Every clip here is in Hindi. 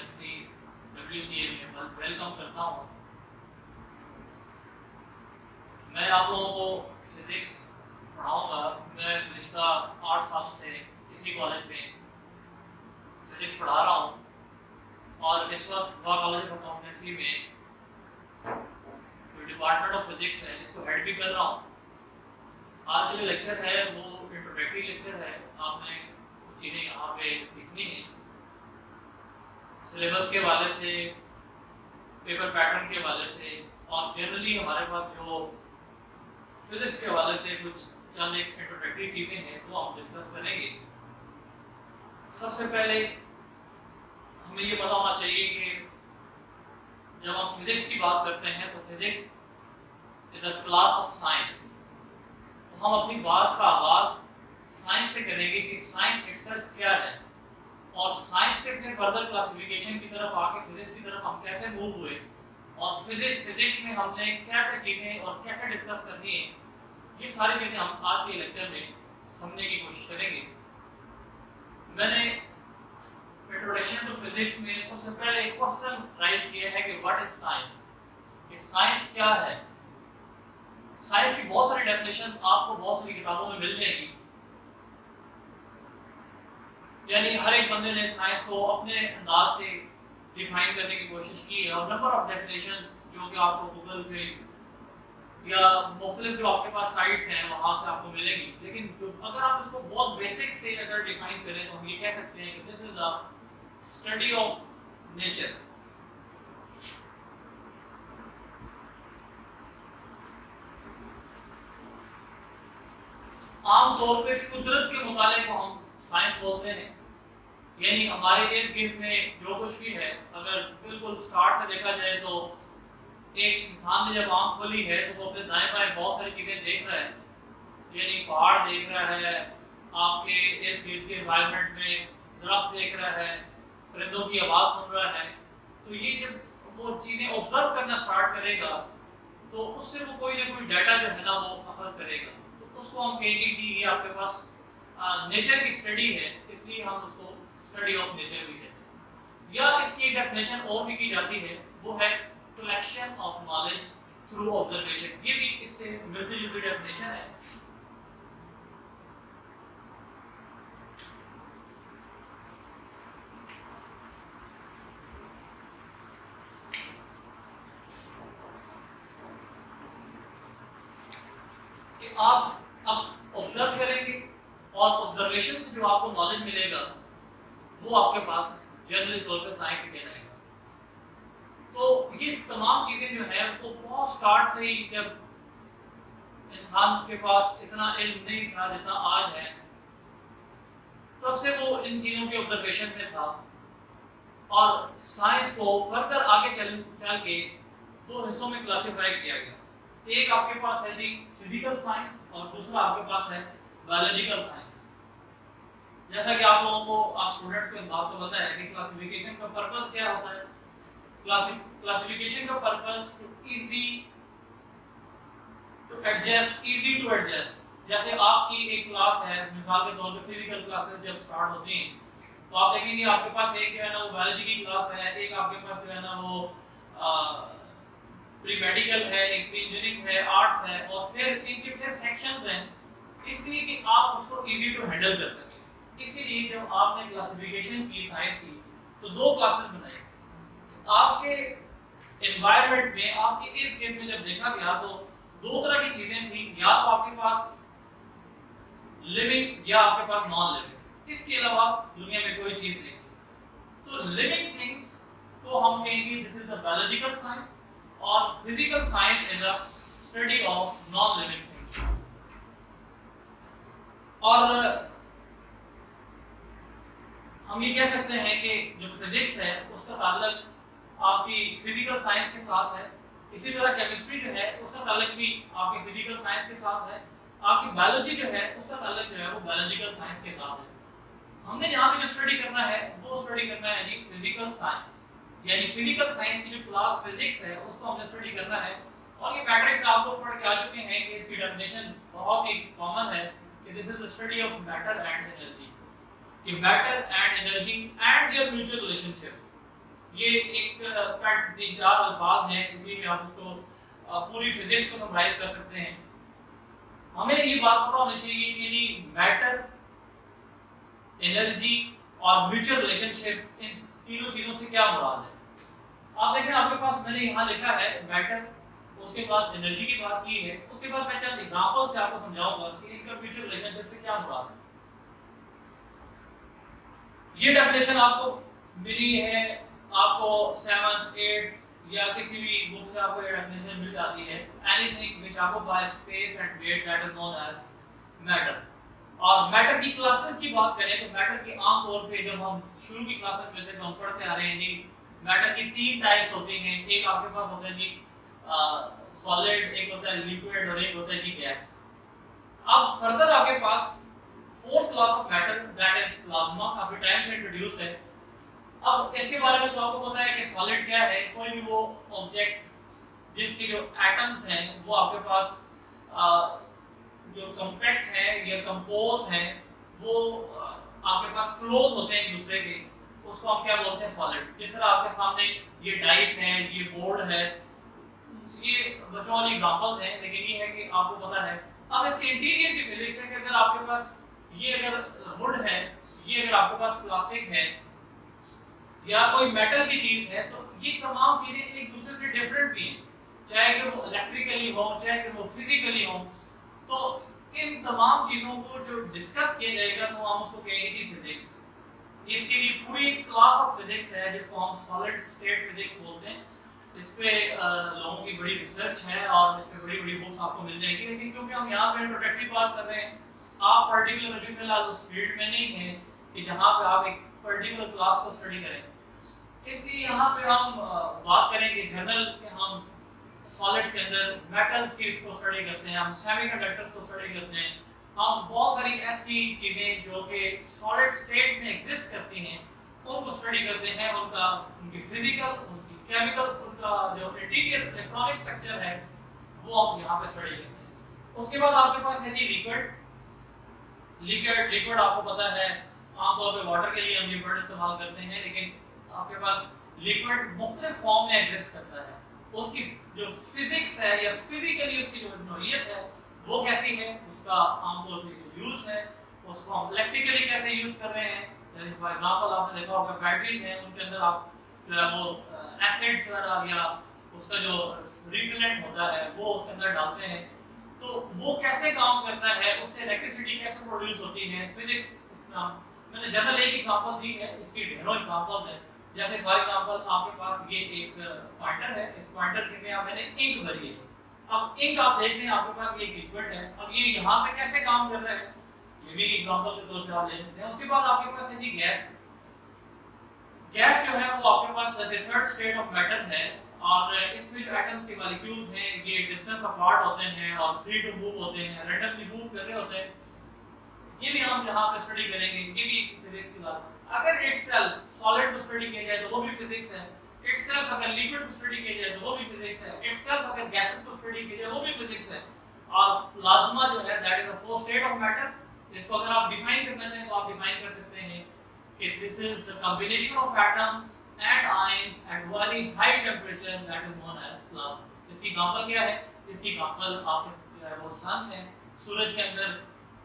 अकाउंटेंसी WCA में वेलकम करता हूँ। मैं आप लोगों को फिजिक्स पढ़ाऊँगा। मैं पिछला 8 सालों से इसी कॉलेज में फिजिक्स पढ़ा रहा हूँ और इस वक्त वह कॉलेज ऑफ अकाउंटेंसी में जो डिपार्टमेंट ऑफ फिजिक्स है इसको हेड भी कर रहा हूँ। आज जो लेक्चर है वो इंट्रोडक्टरी लेक्चर है। आपने कुछ चीज़ें यहाँ पे सीखनी है सिलेबस के हवाले से, पेपर पैटर्न के हवाले से और जनरली हमारे पास जो फिजिक्स के हवाले से कुछ चंद एक इंट्रोडक्टरी चीज़ें हैं वो हम डिस्कस करेंगे। सबसे पहले हमें ये पता होना चाहिए कि जब हम फिजिक्स की बात करते हैं तो physics is a class of science. तो हम अपनी बात का आगाज साइंस से करेंगे कि साइंस इटसेल्फ क्या है और साइंस से फिर फर्दर क्लासिफिकेशन की तरफ आके फिजिक्स की तरफ हम कैसे मूव हुए और फिजिक्स में हमने क्या क्या चीज़ें और कैसे डिस्कस करनी है, ये सारी चीज़ें हम आज के लेक्चर में समझने की कोशिश करेंगे। मैंने इंट्रोडक्शन टू फिजिक्स में सबसे पहले एक क्वेश्चन राइज किया है कि व्हाट इज साइंस, कि साइंस क्या है। साइंस की बहुत सारी डेफिनेशन आपको बहुत सारी किताबों में मिल जाएगी, यानी हर एक बंदे ने साइंस को अपने अंदाज से डिफाइन करने की कोशिश की है और नंबर ऑफ डेफिनेशंस जो कि आपको गूगल पे या मुख्तलिफ जो आपके पास साइट्स हैं वहाँ से आपको मिलेंगी। लेकिन अगर आप इसको बहुत बेसिक से अगर डिफाइन करें तो हम ये कह सकते हैं कि this is the study of nature. आमतौर पे कुदरत के मुताले को हम साइंस बोलते हैं, यानी हमारे इर्द गिर्द में जो कुछ भी है, अगर बिल्कुल स्टार्ट से देखा जाए तो एक इंसान ने जब आँख खोली है तो वो अपने दाएं बाएं बहुत सारी चीज़ें देख रहा है, यानी पहाड़ देख रहा है, आपके इर्द गिर्द के एनवायरनमेंट में दरख्त देख रहा है, परिंदों की आवाज़ सुन रहा है। तो ये जब वो चीज़ें ऑब्जर्व करना स्टार्ट करेगा तो उससे वो कोई ना कोई डाटा जो है ना वो अखज़ करेगा। तो उसको हम कहेंगे कि ये आपके पास नेचर की स्टडी है, इसलिए हम उसको स्टडी ऑफ नेचर भी कहते हैं। या इसकी एक डेफिनेशन और भी की जाती है, वो है collection of knowledge through observation. ये भी इससे मिलती जुलती डेफिनेशन है। कि आप अब ऑब्जर्व करेंगे और ऑब्जर्वेशन से जो आपको नॉलेज मिलेगा वो आपके पास जनरली तौर पे साइंस कहलाएगा। तो ये तमाम चीज़ें जो है वो बहुत स्टार्ट से ही, जब इंसान के पास इतना इल्म नहीं था जितना आज है, तब से वो इन चीज़ों के ऑब्जर्वेशन में था और साइंस को फर्दर आगे चल के दो हिस्सों में क्लासिफाई किया गया। एक आपके पास है जी फिजिकल साइंस और दूसरा आपके पास है बायोलॉजिकल साइंस। जैसा कि आप लोगों को, आप स्टूडेंट्स को इस बात को पता है कि क्लासिफिकेशन का पर्पस क्या होता है। क्लासिफिकेशन का पर्पस टू एडजस्ट। जैसे आपकी एक क्लास है, मिसाल के तौर पे फिजिकल क्लासेस जब स्टार्ट होती हैं तो आप देखेंगे आपके पास एक जो है ना वो बायोलॉजी की क्लास है, एक आपके पास जो है ना वो प्री मेडिकल है, एक प्री इंजीनियरिंग है, आर्ट्स है और फिर इनके फिर सेक्शंस हैं, इसलिए कि आप उसको इजी टू हैंडल कर सकें। इसीलिए जब आपने क्लासिफिकेशन की साइंस की तो दो क्लासेस बनाई। आपके एनवायरनमेंट में, आपके इर्द गिर्द में जब देखा गया तो दो तरह की चीजें थी, या तो आपके पास लिविंग या आपके पास नॉन लिविंग, इसके अलावा दुनिया में कोई चीज नहीं थी। तो लिविंग थिंग्स को हम कहेंगे this is the biological science और physical science is the study of non living things. और हम ये कह सकते हैं कि जो फिजिक्स है उसका ताल्लुक आपकी फिजिकल साइंस के साथ है, इसी तरह केमिस्ट्री जो है उसका ताल्लुक भी आपकी फिजिकल साइंस के साथ है, आपकी बायोलॉजी जो है उसका ताल्लुक जो है वो बायोलॉजिकल साइंस के साथ है। हमने यहाँ पे जो स्टडी करना है वो स्टडी करना है जी फिजिकल साइंस, यानी फिजिकल साइंस की जो क्लास फिजिक्स है उसको हमने स्टडी करना है। और ये पैटर्न आप लोग पढ़ के आ चुके हैं कि इसकी डेफिनेशन बहुत ही कॉमन है कि this is the study of matter and energy, कि matter and energy and their mutual relationship, ये एक फैक्ट 3-4 अल्फाज हैं, इसी में आप उसको पूरी फिजिक्स को समराइज कर सकते हैं। हमें ये बात पता होनी चाहिए कि मैटर, एनर्जी और म्यूचुअल रिलेशनशिप, इन तीनों चीजों से क्या मुराद है। आप देखें आपके पास मैंने यहाँ लिखा है मैटर, उसके बाद एनर्जी की बात की है, उसके बाद मैं चंद एग्जांपल से आपको समझाऊंगा कि इनका म्यूचुअल रिलेशनशिप से क्या मुराद है। ये डेफिनेशन आपको मिली है, आपको 7th 8th या किसी भी बुक से आपको ये डेफिनेशन मिल जाती है। Anything which occupies space and weight that is known as matter. और मैटर की क्लासेस की बात करें तो मैटर के आम तौर पे जब हम शुरू की क्लासेस में थे तो हम पढ़ते आ रहे हैं जी, मैटर की 3 टाइप्स होती हैं। एक आपके पास होता है जी सॉलिड, एक होता है लिक्विड और एक होता है जी गैस। अब फर्दर आपके पास 4th class of matter that is plasma, काफी टाइम से इंट्रोड्यूस है। अब इसके बारे में तो आपको पता है कि सॉलिड क्या है, कोई भी वो ऑब्जेक्ट जिसके जो एटम्स हैं वो आपके पास जो कॉम्पैक्ट है या कंपोज है, वो आपके पास क्लोज होते हैं एक दूसरे के, उसको हम क्या बोलते हैं सॉलिड्स। जिस तरह आपके सामने ये डाइस है, ये बोर्ड है, ये बच्चों वाली एग्जांपल्स हैं, लेकिन ये है कि आपको पता है। अब इसके इंटीरियर की फिजिक्स है कि अगर आपके पास ये अगर वुड है, ये अगर आपके पास प्लास्टिक है या कोई मेटल की चीज है, तो ये तमाम चीजें एक दूसरे से डिफरेंट भी हैं, चाहे कि वो इलेक्ट्रिकली हो, चाहे कि वो फिजिकली हो। तो इन तमाम चीजों को जो डिस्कस किया जाएगा तो हम उसको कहेंगे कि फिजिक्स। इसके लिए पूरी क्लास ऑफ फिजिक्स है जिसको हम सॉलिड स्टेट फिजिक्स बोलते हैं। इस पे लोगों की बड़ी रिसर्च है और इस पे बड़ी बड़ी बुक्स आपको मिल जाएगी, लेकिन क्योंकि हम यहाँ पे इंट्रोडक्टरी बात कर रहे हैं, आप पर्टिकुलर अभी फिलहाल उस फील्ड में नहीं हैं कि जहाँ पे आप एक पर्टिकुलर क्लास को स्टडी करें, इसलिए यहाँ पे हम बात करेंगे जनरल कि हम सॉलिड्स के अंदर मेटल्स की को स्टडी करते हैं, हम सेमीकंडक्टर्स को स्टडी करते हैं, हम बहुत सारी ऐसी चीज़ें जो कि सॉलिड स्टेट में एग्जिस्ट करती हैं उनको स्टडी करते हैं, उनकी फिजिकल, उनकी केमिकल, उनका जो इंटीरियर इलेक्ट्रॉनिक स्ट्रक्चर है वो हम यहाँ पे स्टडी करते हैं। उसके बाद आपके पास है जी लिक्विड। लिक्विड आपको पता है आमतौर पे वाटर के लिए हम लिक्विड इस्तेमाल करते हैं, लेकिन आपके पास लिक्विड मुख्तलिफ फॉर्म में एग्जिस्ट करता है। उसकी जो फिजिक्स है या फिजिकली उसकी जो नोयत है वो कैसी है, उसका आमतौर पे जो यूज है उसको हम इलेक्ट्रिकली कैसे यूज कर रहे हैं। जैसे फॉर एग्जांपल आपने देखा होगा बैटरीज हैं, उनके अंदर आप जो है वो एसिड्स वगैरह या उसका जो रिफिलेंट होता है वो उसके अंदर डालते हैं, तो वो कैसे काम करता है, उससे इलेक्ट्रिसिटी कैसे प्रोड्यूस होती है, फिजिक्स। इसका मैंने जनरल एक एग्जांपल दी है, इसकी ढेरों एग्जांपल्स हैं। जैसे फॉर एग्जांपल आपके पास ये एक पॉइंटर है, इस पॉइंटर में आप मैंने इंक भरी है। अब इंक आप देख लें आपके पास एक लिक्विड है, अब ये यहाँ पे कैसे काम कर रहा है ये भी एग्जांपल के तौर पे आप ले सकते हैं। उसके बाद आपके पास है जी गैस। गैस जो है वो आपके पास जैसे 3rd स्टेट ऑफ मैटर है, और इसमें जो एटम्स के मॉलिक्यूल्स हैं ये डिस्टेंस अपार्ट होते हैं और फ्री टू मूव होते हैं, रैंडमली मूव कर रहे होते हैं। ये भी हम यहाँ पे स्टडी करेंगे, ये भी फिजिक्स की बात। अगर इटसेल्फ सॉलिड को स्टडी किया जाए तो वो भी फिजिक्स है, इटसेल्फ अगर लिक्विड को स्टडी किया जाए तो वो भी फिजिक्स है, इटसेल्फ अगर गैसेस को स्टडी किया जाए वो भी फिजिक्स है। और प्लाज्मा जो है that is a 4th state of matter. इसको अगर आप डिफाइन करना चाहें तो आप डिफाइन कर सकते हैं कि this is the combination of atoms and ions at very high temperature that is known as plasma. इसकी एग्जांपल क्या है, इसकी एग्जांपल आपके वो सन है, सूरज के अंदर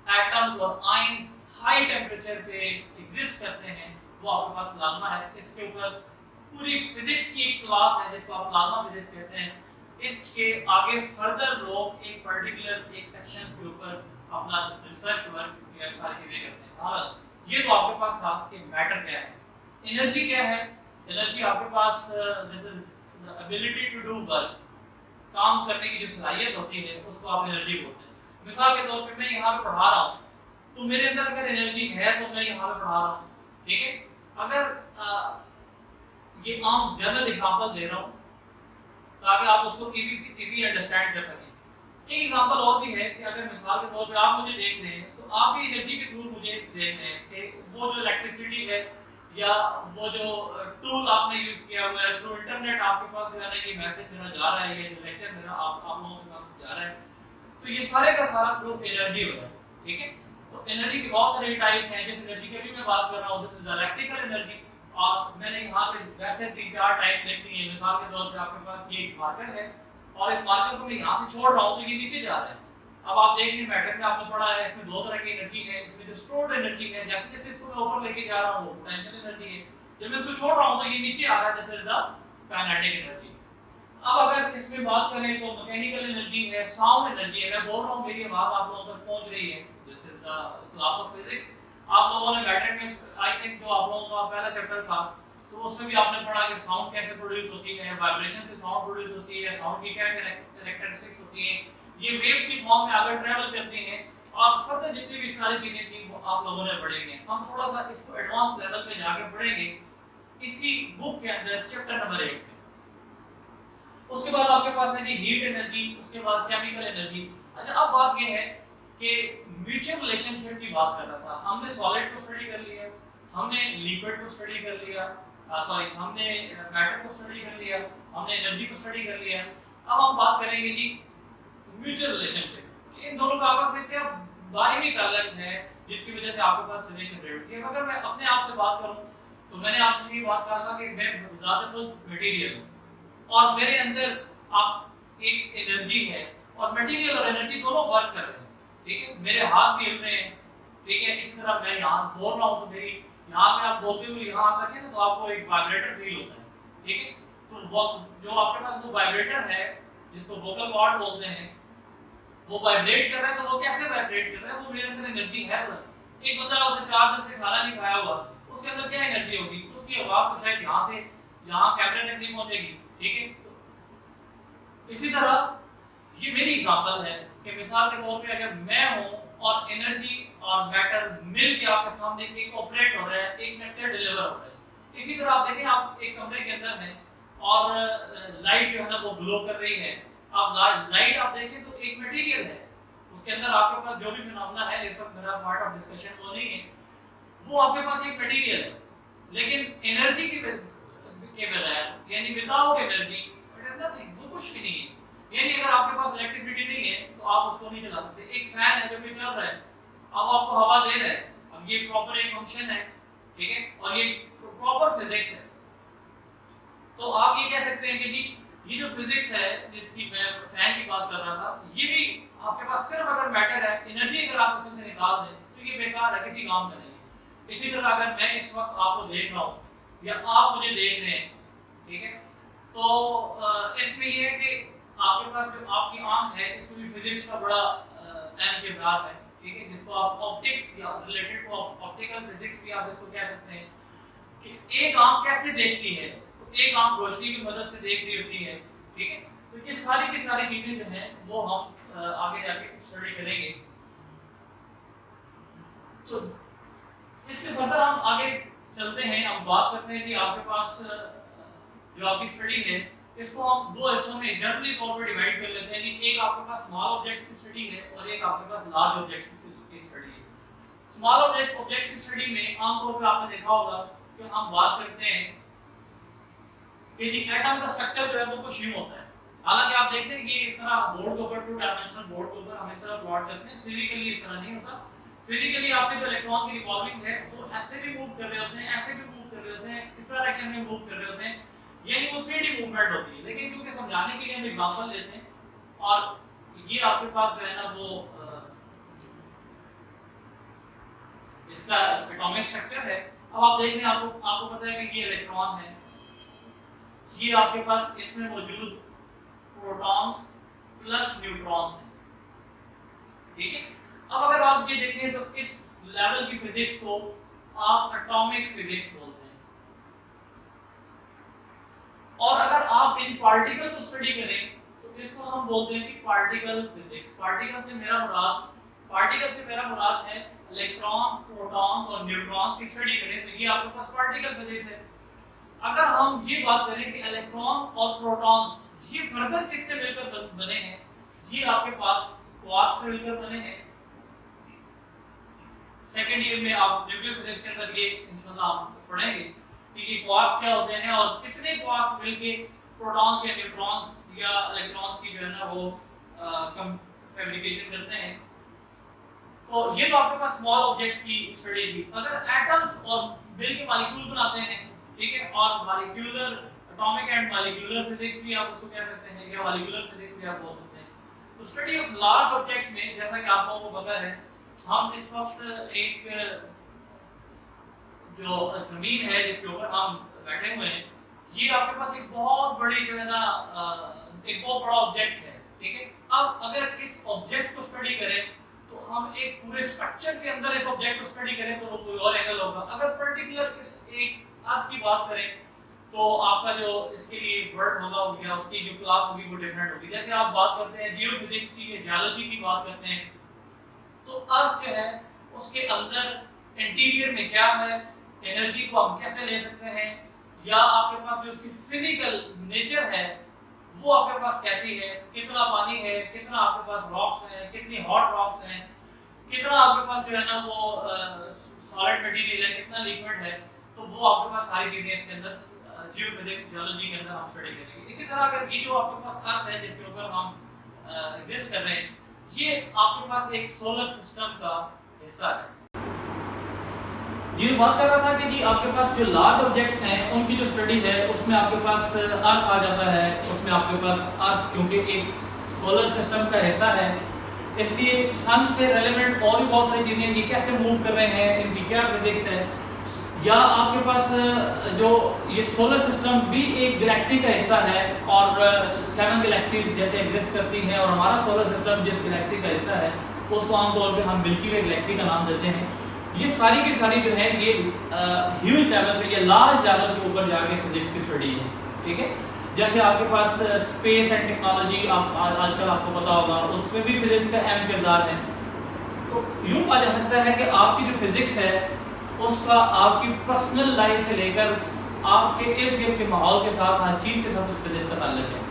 एटम्स और आयंस हाई टेंपरेचर पे एग्जिस्ट करते हैं, वो आपके पास प्लाज्मा है। इसके ऊपर पूरी फिजिक्स की एक क्लास है जिसको आप प्लाज्मा फिजिक्स कहते हैं। इसके आगे फर्दर लोग एक पर्टिकुलर एक सेक्शंस के ऊपर अपना रिसर्च वर्क या सारी चीजें करते हैं। और ये तो आपके पास था कि मैटर क्या है। एनर्जी क्या है, एनर्जी आपके पास this is the ability to do work, काम करने की जो सलाहियत होती है उसको आप एनर्जी बोलते हैं। मिसाल के तौर पे मैं यहाँ पे पढ़ा रहा हूँ तो मेरे अंदर अगर एनर्जी है तो मैं यहाँ पे पढ़ा रहा हूँ, ठीक है। अगर ये आम जनरल एग्जांपल दे रहा हूँ ताकि आप उसको इजी अंडरस्टैंड कर सकें। एक एग्जांपल और भी है कि अगर मिसाल के तौर पे आप मुझे देख रहे हैं तो आप भी एनर्जी के थ्रू मुझे देख रहे हैं कि वो जो इलेक्ट्रिसिटी है या वो जो टूल आपने यूज किया हुआ है थ्रू इंटरनेट आपके पास जो है ना ये मैसेज मेरा जा रहा है, ये जो लेक्चर मेरा आप लोगों के पास जा रहा है, तो ये सारे का सारा थ्रू एनर्जी हो रहा है, ठीक है। तो एनर्जी की बहुत सारी टाइप्स हैं। जिस एनर्जी की भी मैं बात कर रहा हूँ दिस इज इलेक्ट्रिकल एनर्जी, और मैंने यहाँ पे वैसे 3-4 टाइप्स लिख दी है। मिसाल के तौर पे आपके पास ये एक मार्कर है और इस मार्कर को मैं यहाँ से छोड़ रहा हूँ तो ये नीचे जा रहा है। अब आप देख लीजिए मैट्रिक्स में आपने पढ़ा है इसमें दो तरह की एनर्जी है। इसमें जो स्टोर्ड एनर्जी है, जैसे जैसे इसको मैं ऊपर लेके जा रहा हूँ वो पोटेंशियल एनर्जी है, जब मैं इसको छोड़ रहा हूँ तो ये नीचे आ रहा है, this is the kinetic energy. अब अगर इसमें बात करें तो मैकेनिकल एनर्जी है, साउंड एनर्जी है। मैं बोल रहा हूँ मेरी आवाज आप लोगों तक पहुंच रही है, this is the class of physics. आप लोगों ने मैट्रिक में आई थिंक जो आप लोगों का पहला चैप्टर था तो उसमें भी आपने पढ़ा कि साउंड कैसे प्रोड्यूस होती है, वाइब्रेशन से साउंड प्रोड्यूस होती है, साउंड की क्या कैरेक्टरिस्टिक्स होती हैं, ये वेव्स की फॉर्म में आगे ट्रैवल करती हैं और फर्दर जितनी भी सारी चीजें थी वो आप लोगों ने पढ़ेंगे। हम थोड़ा सा इसको एडवांस लेवल पे जाके पढ़ेंगे इसी बुक के अंदर चैप्टर नंबर 1 में। उसके बाद आपके पास है कि हीट एनर्जी, उसके बाद केमिकल एनर्जी। अच्छा, अब बात ये है कि म्यूचुअल रिलेशनशिप की बात कर रहा था। हमने सॉलिड को स्टडी कर लिया, हमने लिक्विड को स्टडी कर लिया, हमने मैटर को स्टडी कर लिया, हमने एनर्जी को स्टडी कर लिया। अब हम बात करेंगे कि म्यूचुअल रिलेशनशिप कि इन दोनों का आपस में क्या बाहिमी ताल्लुक है जिसकी वजह से आपके पास फिजिक्स जनरेट होती है। अगर मैं अपने आप से बात करूं तो मैंने आपसे ये बात कहा था कि मैं ज़्यादातर मटेरियल हूं और मेरे अंदर आप एक एनर्जी है और मटेरियल और एनर्जी दोनों वर्क कर रहे हैं, ठीक है। मेरे हाथ भी हिल रहे हैं, ठीक है। इस तरह मैं यहाँ बोल रहा हूँ तो मेरी यहाँ पे आप बोलते हुए यहाँ आ सके तो आपको एक वाइब्रेटर फील होता है, ठीक है। तो जो आपके पास वो वाइब्रेटर है जिसको वोकल कॉर्ड बोलते हैं, वो वाइब्रेट कर रहा है। तो वो कैसे वाइब्रेट कर रहा है? वो मेरे अंदर एनर्जी है। तो एक बंदा उसने 4 दिन से खाना नहीं खाया हुआ, उसके अंदर क्या एनर्जी होगी? उसकी आवाज तो शायद यहाँ से यहाँ कैमरे तक नहीं पहुंचेगी, ठीक है। तो इसी तरह ये मेरी एग्जांपल है कि मिसाल के तौर पे अगर मैं हूँ और एनर्जी और मैटर मिल के आपके सामने एक ऑपरेट हो रहा है, एक लेक्चर डिलीवर हो रहा है। इसी तरह आप देखें, आप एक कमरे के अंदर हैं और लाइट जो है ना वो ग्लो कर रही है। आप लाइट आप देखें तो एक मटेरियल है, उसके अंदर आपके पास जो भी फिनोमेना है, ये सब मेरा पार्ट ऑफ डिस्कशन वो नहीं है, वो आपके पास एक मटेरियल है। लेकिन एनर्जी के बगैर यानी without energy it is nothing, वो कुछ भी नहीं है। यानी अगर आपके पास इलेक्ट्रिसिटी नहीं है तो आप उसको नहीं चला सकते। एक फैन है जो कि चल रहा है, अब आपको हवा दे रहा है, अब ये प्रॉपर एक फंक्शन है, ठीक है, और ये प्रॉपर फिजिक्स है। तो आप ये कह सकते हैं कि जी ये जो फिजिक्स है जिसकी मैं फैन की बात कर रहा था, ये भी आपके पास सिर्फ अगर मैटर है, एनर्जी अगर आप उसमें से निकाल दें तो ये बेकार है, किसी काम का नहीं है। इसी तरह अगर मैं इस वक्त आपको देख रहा हूँ या आप मुझे देख रहे हैं, ठीक है, तो इसमें ये है कि आपके पास जो आपकी आंख है इसमें भी फिजिक्स का बड़ा अहम किरदार है, ठीक है, जिसको आप ऑप्टिक्स या रिलेटेड टू ऑप्टिकल फिजिक्स भी आप इसको कह सकते हैं कि एक आंख कैसे देखती है। एक आंख रोशनी की मदद से देख रही होती है, ठीक है। तो ये सारी की सारी चीजें जो हैं वो हम आगे जाके स्टडी करेंगे। तो इससे फर्दर हम आगे चलते हैं, हम बात करते हैं कि आपके पास जो आपकी स्टडी है इसको हम दो हिस्सों में जनरली तौर पर डिवाइड कर लेते हैं कि एक आपके पास स्मॉल ऑब्जेक्ट्स की स्टडी है और एक आपके पास लार्ज ऑब्जेक्ट्स की स्टडी है। स्मॉल ऑब्जेक्ट्स की स्टडी में आमतौर पर आपने देखा होगा कि हम बात करते हैं कि जी एटम का स्ट्रक्चर जो है वो कुछ यूं होता है। हालांकि आप देखते हैं कि इस तरह बोर्ड के ऊपर 2 डायमेंशनल बोर्ड के ऊपर हम इस तरह प्लॉट करते हैं, फिजिकली इस तरह नहीं होता। फिजिकली आपके जो इलेक्ट्रॉन की रिवॉल्विंग है वो ऐसे भी मूव कर रहे होते हैं, ऐसे भी मूव कर रहे होते हैं, इस डायरेक्शन में मूव कर रहे होते हैं, यानी वो 3D मूवमेंट होती है। लेकिन क्योंकि समझाने के लिए हम एग्जांपल लेते हैं और ये आपके पास जो है ना वो इसका एटॉमिक स्ट्रक्चर है। अब आप देख रहे हैं, आपको पता है कि ये इलेक्ट्रॉन है, ये आपके पास इसमें मौजूद प्रोटॉन्स प्लस न्यूट्रॉन्स हैं, ठीक है। अब अगर आप ये देखें तो इस लेवल की फिजिक्स को आप एटॉमिक फिजिक्स बोलते हैं। और अगर आप इन पार्टिकल को स्टडी करें तो इसको हम बोलते हैं कि पार्टिकल फिजिक्स। पार्टिकल से मेरा मुराद है इलेक्ट्रॉन, प्रोटॉन्स और न्यूट्रॉन्स की स्टडी करें तो ये आपके पास पार्टिकल फिजिक्स है। अगर हम ये बात करें कि इलेक्ट्रॉन और प्रोटॉन्स ये फर्दर किससे मिलकर बने हैं, ये आपके पास क्वार्क्स से मिलकर बने हैं। सेकेंड ईयर में आप न्यूक्लियर फिजिक्स के अंदर ये इंशाल्लाह हम पढ़ेंगे कि ये क्वार्क्स क्या होते हैं और कितने क्वार्क्स मिलके प्रोटॉन्स या न्यूट्रॉन्स या इलेक्ट्रॉन्स की जो है ना वो फैब्रिकेशन करते हैं। तो ये तो आपके पास स्मॉल ऑब्जेक्ट्स की स्टडी थी। अगर एटम्स और मिल के मॉलिक्यूल बनाते हैं ठीक है, और molecular atomic and molecular physics भी आप उसको कह सकते हैं, या मॉलिक्यूलर फिजिक्स भी आप बोल सकते हैं। तो स्टडी ऑफ लार्ज ऑब्जेक्ट्स में जैसा कि आप लोगों को पता है, हम इस वक्त एक जो जमीन है जिसके ऊपर हम बैठे हुए हैं, ये आपके पास एक बहुत बड़ी जो है ना एक बहुत बड़ा ऑब्जेक्ट है, ठीक है। अब अगर इस ऑब्जेक्ट को स्टडी करें तो हम एक पूरे स्ट्रक्चर के अंदर इस ऑब्जेक्ट को स्टडी करें तो वो कोई और एंगल होगा। अगर पर्टिकुलर इस एक अर्थ की बात करें तो आपका जो इसके लिए वर्ड होगा या उसकी जो क्लास होगी वो डिफरेंट होगी। जैसे आप बात करते हैं जियोफिजिक्स की या जियोलॉजी की बात करते हैं, तो अर्थ जो है उसके अंदर इंटीरियर में क्या है, एनर्जी को हम कैसे ले सकते हैं, या आपके पास जो उसकी फिजिकल नेचर है वो आपके पास कैसी है, कितना पानी है, कितना आपके पास रॉक्स हैं, कितनी हॉट रॉक्स हैं, कितना आपके पास जो है ना वो सॉलिड मटेरियल है, कितना लिक्विड है, तो वो आपके पास सारी चीजें इसके अंदर जियोफिजिक्स जियोलॉजी के अंदर हम स्टडी करेंगे। इसी तरह अगर ये जो आपके पास अर्थ है जिसके ऊपर हम एग्जिस्ट कर रहे हैं, ये आपके पास एक सोलर सिस्टम का हिस्सा है। जी बात कर रहा था कि जी आपके पास जो लार्ज ऑब्जेक्ट्स हैं उनकी जो स्टडी है उसमें आपके पास अर्थ आ जाता है। उसमें आपके पास अर्थ क्योंकि एक सोलर सिस्टम का हिस्सा है, इसलिए सन से रेलेवेंट और भी बहुत सारी चीज़ें, ये कैसे मूव कर रहे हैं, इनकी क्या फिजिक्स है, या आपके पास जो ये सोलर सिस्टम भी एक गैलेक्सी का हिस्सा है और 7 गैलेक्सी जैसे एग्जिस्ट करती हैं, और हमारा सोलर सिस्टम जिस गैलेक्सी का हिस्सा है उसको आमतौर पे हम मिल्की वे गैलेक्सी का नाम देते हैं। ये सारी की सारी जो है ये ह्यूज लेवल पे या लार्ज लेवल के ऊपर जाके फिजिक्स की स्टडी है, ठीक है। जैसे आपके पास स्पेस एंड टेक्नोलॉजी आजकल आपको पता होगा, उसमें भी फिजिक्स का अहम किरदार है। तो यूँ कहा जा सकता है कि आपकी जो फिजिक्स है उसका आपकी पर्सनल लाइफ से लेकर आपके इर्द गिर्द के माहौल के साथ, हर चीज़ के साथ उस फिजिक्स का ताल्लुक है।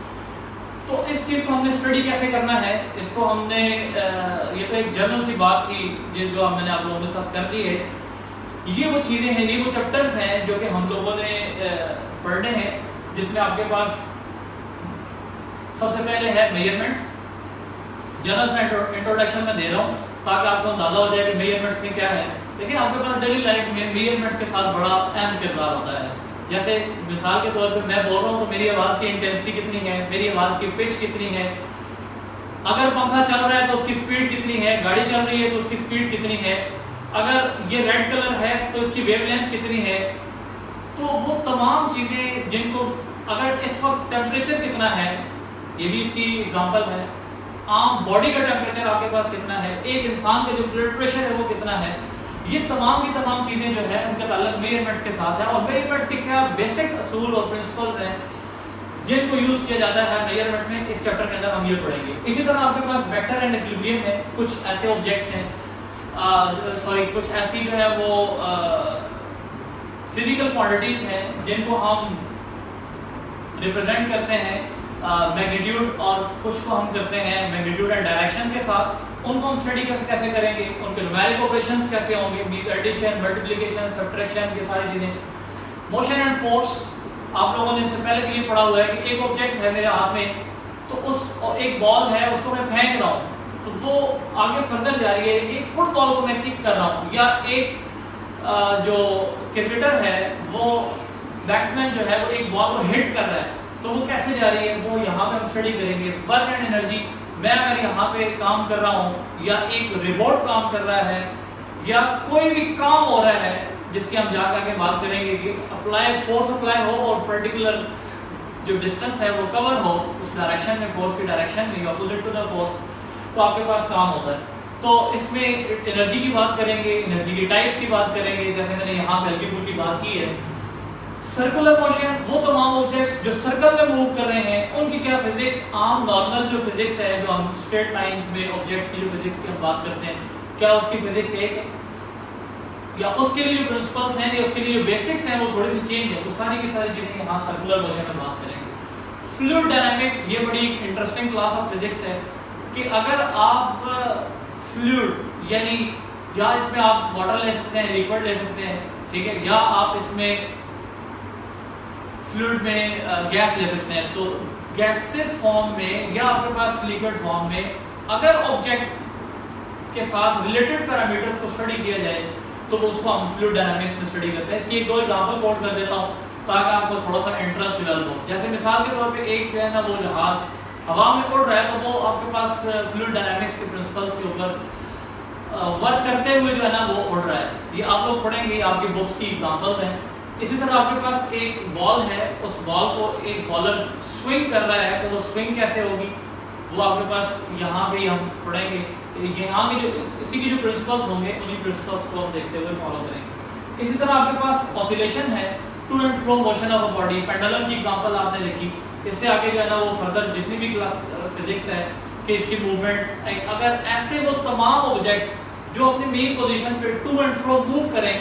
तो इस चीज़ को हमने स्टडी कैसे करना है, इसको हमने ये तो एक जनरल सी बात थी जो मैंने आप लोगों के साथ कर दी है। ये वो चीज़ें हैं, ये वो चैप्टर्स हैं जो कि हम लोगों ने पढ़ने हैं, जिसमें आपके पास सबसे पहले है मेजरमेंट्स। जनरल सा इंट्रोडक्शन में दे रहा हूँ ताकि आपको अंदाजा हो जाए कि मेजरमेंट्स में क्या है। देखिए आपके पास डेली लाइफ में मेजरमेंट्स के साथ बड़ा अहम किरदार होता है। जैसे मिसाल के तौर पे मैं बोल रहा हूँ तो मेरी आवाज़ की इंटेंसिटी कितनी है, मेरी आवाज़ की पिच कितनी है, अगर पंखा चल रहा है तो उसकी स्पीड कितनी है, गाड़ी चल रही है तो उसकी स्पीड कितनी है, अगर ये रेड कलर है तो इसकी वेवलेंथ कितनी है। तो वो तमाम चीज़ें जिनको, अगर इस वक्त टेम्परेचर कितना है, ये भी इसकी एग्जांपल है। आम बॉडी का टेम्परेचर आपके पास कितना है, एक इंसान का जो ब्लड प्रेशर है वो कितना है, ये तमाम की तमाम चीज़ें जो है उनका ताल्लुक मेजरमेंट्स के साथ है। और मेजरमेंट्स के क्या बेसिक असूल और प्रिंसिपल्स हैं जिनको यूज़ किया जाता है मेजरमेंट्स में, इस चैप्टर के अंदर हम ये पढ़ेंगे। इसी तरह आपके पास वेक्टर एंड इक्विलिब्रियम है, कुछ ऐसे ऑब्जेक्ट्स हैं, कुछ ऐसी जो है वो फिजिकल क्वांटिटीज़ हैं जिनको हम रिप्रेजेंट करते हैं मैग्नीट्यूड, और कुछ को हम करते हैं मैग्नीट्यूड एंड डायरेक्शन के साथ। उनको हम स्टडी कैसे करेंगे, उनके न्यूमेरिक ऑपरेशंस कैसे होंगे, एडिशन, मल्टीप्लिकेशन, सब्ट्रैक्शन, ये सारी चीज़ें। मोशन एंड फोर्स आप लोगों ने इससे पहले भी ये पढ़ा हुआ है कि एक ऑब्जेक्ट है मेरे हाथ में, तो उस एक बॉल है उसको मैं फेंक रहा हूँ तो वो आगे फर्दर जा रही है। एक फुटबॉल को मैं किक कर रहा हूँ, या एक जो क्रिकेटर है वो बैट्समैन जो है वो एक बॉल को हिट कर रहा है, तो वो कैसे जा रही है, वो यहाँ पे हम स्टडी करेंगे। वर्क एंड एनर्जी, मैं अगर यहाँ पे काम कर रहा हूँ या एक रोबोट काम कर रहा है या कोई भी काम हो रहा है जिसकी हम जाकर के बात करेंगे कि अप्लाई फोर्स अप्लाई हो और पर्टिकुलर जो डिस्टेंस है वो कवर हो उस डायरेक्शन में, फोर्स की डायरेक्शन में, अपोजिट टू द फोर्स, तो आपके पास काम होता है। तो इसमें एनर्जी की बात करेंगे, एनर्जी की टाइप्स की बात करेंगे, जैसे मैंने यहाँ पे हल्की फुल्की बात की है। सर्कुलर मोशन, वो तमाम ऑब्जेक्ट्स जो सर्कल में मूव कर रहे हैं उनकी क्या फिजिक्स, आम नॉर्मल जो फिजिक्स है जो हम स्ट्रेट लाइन में ऑब्जेक्ट्स की जो फिजिक्स की हम बात करते हैं, क्या उसकी फिजिक्स एक है, या उसके लिए जो प्रिंसिपल्स हैं या उसके लिए जो बेसिक्स हैं वो थोड़ी सी चेंज है। वो सारी की सारी चीज़ें यहाँ सर्कुलर मोशन में बात करेंगे। फ्लूइड डायनामिक्स, ये बड़ी इंटरेस्टिंग क्लास ऑफ फिजिक्स है कि अगर आप फ्लूइड यानी या इसमें आप वाटर ले सकते हैं, लिक्विड ले सकते हैं, ठीक है, या आप इसमें फ्लूइड में गैस ले सकते हैं, तो गैसेस फॉर्म में या आपके पास लिक्विड फॉर्म में अगर ऑब्जेक्ट के साथ रिलेटेड पैरामीटर्स को स्टडी किया जाए तो वो उसको हम फ्लूइड डायनामिक्स में स्टडी करते हैं। इसकी एक दो एग्जांपल कोट कर देता हूँ ताकि आपको थोड़ा सा इंटरेस्ट डेवलप हो। जैसे मिसाल के तौर पे एक जो है ना वो जहाज हवा में उड़ रहा है, तो वो आपके पास फ्लूइड डायनामिक्स के प्रिंसिपल्स के ऊपर वर्क करते हुए जो है ना वो उड़ रहा है। ये आप लोग पढ़ेंगे, आपकी बुक्स की एग्जांपल्स हैं। इसी तरह आपके पास एक बॉल है, उस बॉल को एक बॉलर स्विंग कर रहा है, तो वो स्विंग कैसे होगी वो आपके पास यहाँ पे हम पढ़ेंगे। यहाँ के जो इसी के जो प्रिंसिपल्स होंगे उन्हीं प्रिंसिपल्स को हम देखते हुए फॉलो करेंगे। इसी तरह आपके पास ऑसिलेशन है, to and fro motion of a body. Pendulum की एग्जांपल आपने लिखी। इससे आगे जो है ना वो फर्दर जितनी भी क्लास फिजिक्स है कि इसकी मूवमेंट, अगर ऐसे वो तमाम ऑब्जेक्ट्स जो अपनी मेन पोजीशन पे टू एंड फ्रो मूव करें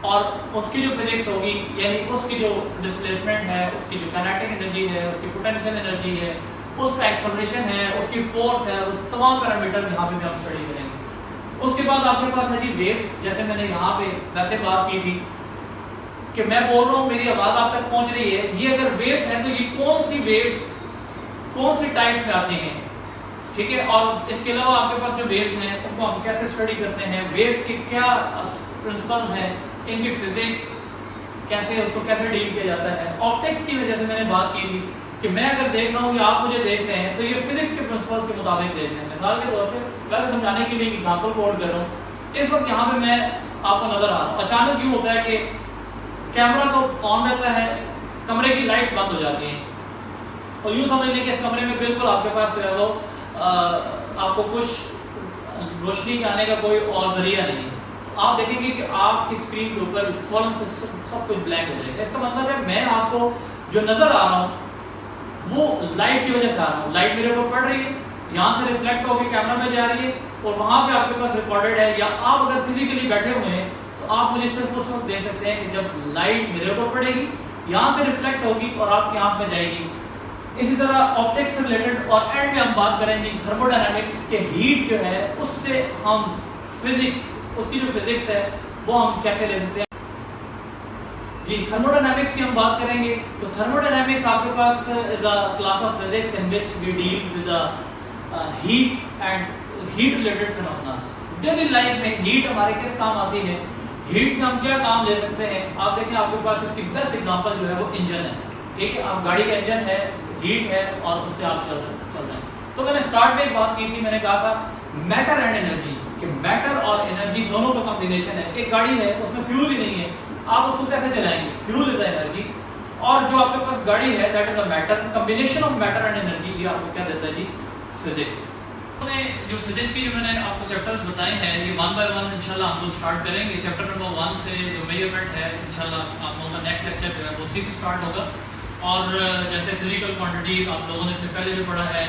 और उसकी जो फिजिक्स होगी, यानी उसकी जो डिस्प्लेसमेंट है, उसकी जो काइनेटिक एनर्जी है, उसकी पोटेंशियल एनर्जी है, उसका एक्सेलरेशन है, उसकी फोर्स है, वो तमाम पैरामीटर यहाँ पे भी हम स्टडी करेंगे। उसके बाद आपके पास है जी वेव्स। जैसे मैंने यहाँ पे वैसे बात की थी कि मैं बोल रहा हूँ मेरी आवाज़ आप तक पहुँच रही है, ये अगर वेव्स है तो ये कौन सी वेव्स कौन सी टाइप्स में आती हैं, ठीक है। और इसके अलावा आपके पास जो वेव्स हैं उनको हम कैसे स्टडी करते हैं, वेव्स के क्या प्रिंसिपल्स हैं, इनकी फिजिक्स कैसे, उसको कैसे डील किया जाता है। ऑप्टिक्स की वजह से मैंने बात की थी कि मैं अगर देख रहा हूँ या आप मुझे देख रहे हैं तो ये फिजिक्स के प्रिंसिपल्स के मुताबिक देख रहे हैं। मिसाल के तौर पे वैसे समझाने के लिए एग्जांपल कोड कर रहा हूँ। इस वक्त यहाँ पे मैं आपको नजर आ रहा हूँ, अचानक यूँ होता है कि कैमरा तो ऑन रहता है, कमरे की लाइट्स बंद हो जाती हैं और यूँ समझ लें कि इस कमरे में बिल्कुल आपके पास जो है वो आपको कुछ रोशनी के आने का कोई और जरिया नहीं है। आप देखेंगे कि आपकी स्क्रीन के ऊपर फौरन से सब कुछ ब्लैक हो जाएगा। इसका मतलब है मैं आपको जो नजर आ रहा हूँ वो लाइट की वजह से आ रहा हूँ। लाइट मेरे ऊपर पड़ रही है, यहाँ से रिफ्लेक्ट होकर कैमरा में जा रही है और वहाँ पे आपके पास रिकॉर्डेड है। या आप अगर फिजिकली बैठे हुए हैं तो आप मुझे सिर्फ उस वक्त देख सकते हैं कि जब लाइट मेरे ऊपर पड़ेगी, यहाँ से रिफ्लेक्ट होगी और आपकी आंख में जाएगी। इसी तरह ऑप्टिक्स से रिलेटेड और एंड में हम बात करेंगे थर्मोडायनामिक्स के हीट जो है उससे हम फिजिक्स, उसकी जो फिजिक्स है वो हम कैसे ले सकते हैं। जी, थर्मोडायनामिक्स की हम बात करेंगे तो थर्मोडायनामिक्स आपके पास is a class of physics in which we deal with the heat and heat related phenomena. Daily life में हीट हमारे किस काम आती है, हीट से हम क्या काम ले सकते हैं। आप देखें आपके पास इसकी बेस्ट एग्जांपल जो है वो इंजन है, ठीक है। आप गाड़ी का इंजन है, हीट है और उससे आप चल रहे हैं। तो मैंने स्टार्ट में एक बात की थी, मैंने कहा था मैटर एंड एनर्जी, कि मैटर और एनर्जी दोनों का कॉम्बिनेशन है। एक गाड़ी है उसमें फ्यूल ही नहीं है, आप उसको कैसे चलाएंगे। फ्यूल इज एनर्जी और जो आपके पास गाड़ी है that is a matter. Combination of matter and energy ये आपको क्या देता है जी, फिजिक्स। जो फिजिक्स की जो मैंने आपको चैप्टर्स बताए हैं ये वन बाय वन इंशाल्लाह हम लोग स्टार्ट करेंगे। चैप्टर नंबर 1 से जो मेजरमेंट है इंशाल्लाह आप लोगों का नेक्स्ट लेक्चर जो है वो उसी से स्टार्ट होगा। और जैसे फिजिकल क्वांटिटीज आप लोगों ने इससे पहले भी पढ़ा है,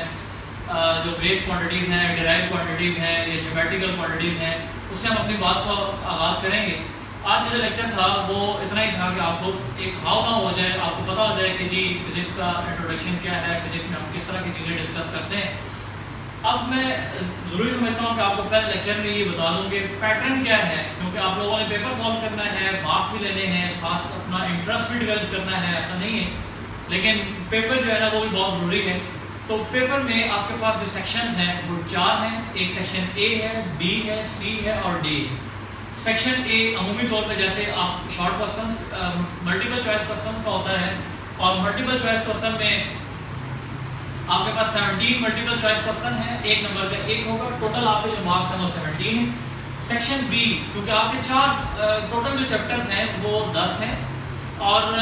जो बेस क्वांटिटीज़ हैं, डिराइव क्वांटिटीज़ हैं या ज्योमेट्रिकल क्वांटिटीज़ हैं, उससे हम अपनी बात को आगाज़ करेंगे। आज का जो लेक्चर था वो इतना ही था कि आपको एक हाउ ना हो जाए, आपको पता हो जाए कि जी फिजिक्स का इंट्रोडक्शन क्या है, फिजिक्स में हम किस तरह की चीज़ें डिस्कस करते हैं। अब मैं ज़रूरी समझता हूँ कि आपको पहले लेक्चर में ये बता दूँ कि पैटर्न क्या है, क्योंकि आप लोगों ने पेपर सॉल्व करना है, मार्क्स भी लेने हैं, साथ अपना इंटरेस्ट भी डेवलप करना है, ऐसा नहीं है। लेकिन पेपर जो है ना वो भी बहुत ज़रूरी है। तो पेपर में आपके पास जो सेक्शंस हैं वो 4 हैं। एक सेक्शन ए है, बी है, सी है और डी है। सेक्शन ए अमूमी तौर पे जैसे आप short questions multiple choice questions का होता है और मल्टीपल चॉइस क्वेश्चन में आपके पास 17 मल्टीपल चॉइस क्वेश्चन है, एक नंबर का एक होगा, टोटल आपके जो मार्क्स हैं वो 17 है। सेक्शन बी क्योंकि आपके 4 टोटल जो चैप्टर्स हैं वो 10 हैं और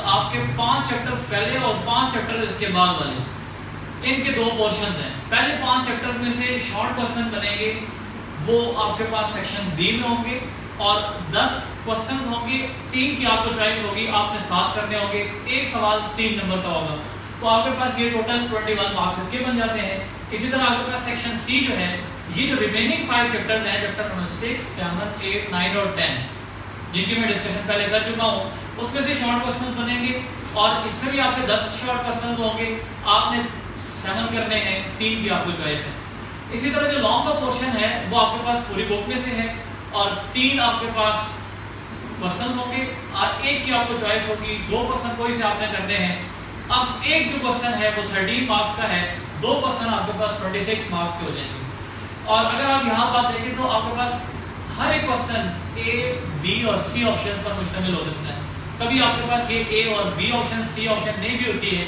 आपके 5 चैप्टर्स पहले और 5 चैप्टर इसके बाद वाले, इनके 2 पोर्शन हैं। पहले 5 चैप्टर में से शॉर्ट क्वेश्चन बनेंगे वो आपके पास सेक्शन बी में होंगे और 10 क्वेश्चन होंगे, 3 की आपको चॉइस होगी, आपने 7 करने होंगे, एक सवाल 3 नंबर का होगा, तो आपके पास ये टोटल 21 मार्क्स इसके बन जाते हैं। इसी तरह आपके पास सेक्शन सी जो है, ये जो रिमेनिंग 5 चैप्टर्स हैं, चैप्टर नंबर 6, 7, 8, 9 और 10, जिनकी मैं डिस्कशन पहले कर चुका हूँ, उसमें से शॉर्ट क्वेश्चन बनेंगे और इसमें भी आपके 10 शॉर्ट क्वेश्चन होंगे, आपने 7 करने हैं, 3 की आपको चॉइस है। इसी तरह जो लॉन्ग का पोर्शन है वो आपके पास पूरी बुक में से है और 3 आपके पास क्वेश्चन होंगे और 1 की आपको चॉइस होगी, 2 क्वेश्चन कोई से आपने करने हैं। अब एक जो क्वेश्चन है वो 13 मार्क्स का है, 2 क्वेश्चन आपके पास 26 मार्क्स के हो जाएंगे। और अगर आप यहाँ बात देखें तो आपके पास हर एक क्वेश्चन ए, बी और सी ऑप्शन पर मुश्तमिल हो सकता है। कभी आपके पास ये ए और बी ऑप्शन, सी ऑप्शन नहीं भी होती है,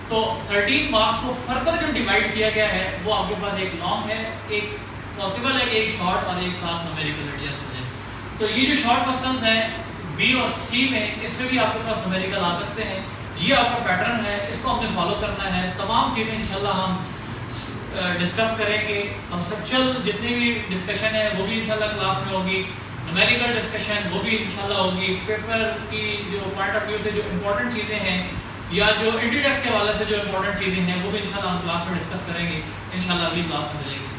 तो 13 मार्क्स को फर्दर जो डिवाइड किया गया है वो आपके पास एक लॉन्ग है, एक पॉसिबल है कि एक शॉर्ट और एक साथ न्यूमेरिकल एडजस्ट हो जाए। तो ये जो शॉर्ट क्वेश्चंस हैं बी और सी में, इसमें भी आपके पास न्यूमेरिकल आ सकते हैं। ये आपका पैटर्न है, इसको हमने फॉलो करना है। तमाम चीज़ें इंशाल्लाह हम डिस्कस करेंगे। कंसेप्चुअल जितनी भी डिस्कशन है वो भी इंशाल्लाह क्लास में होगी, न्यूमेरिकल डिस्कशन वो भी इंशाल्लाह होगी। पेपर की जो पॉइंट ऑफ व्यू से जो इंपॉर्टेंट चीज़ें हैं या जो इंट्री टेस्ट के हवाले से जो इंपॉर्टेंट चीज़ें हैं वो भी इंशाल्लाह हम क्लास में डिस्कस करेंगे। इंशाल्लाह अगली क्लास में मिलेंगे।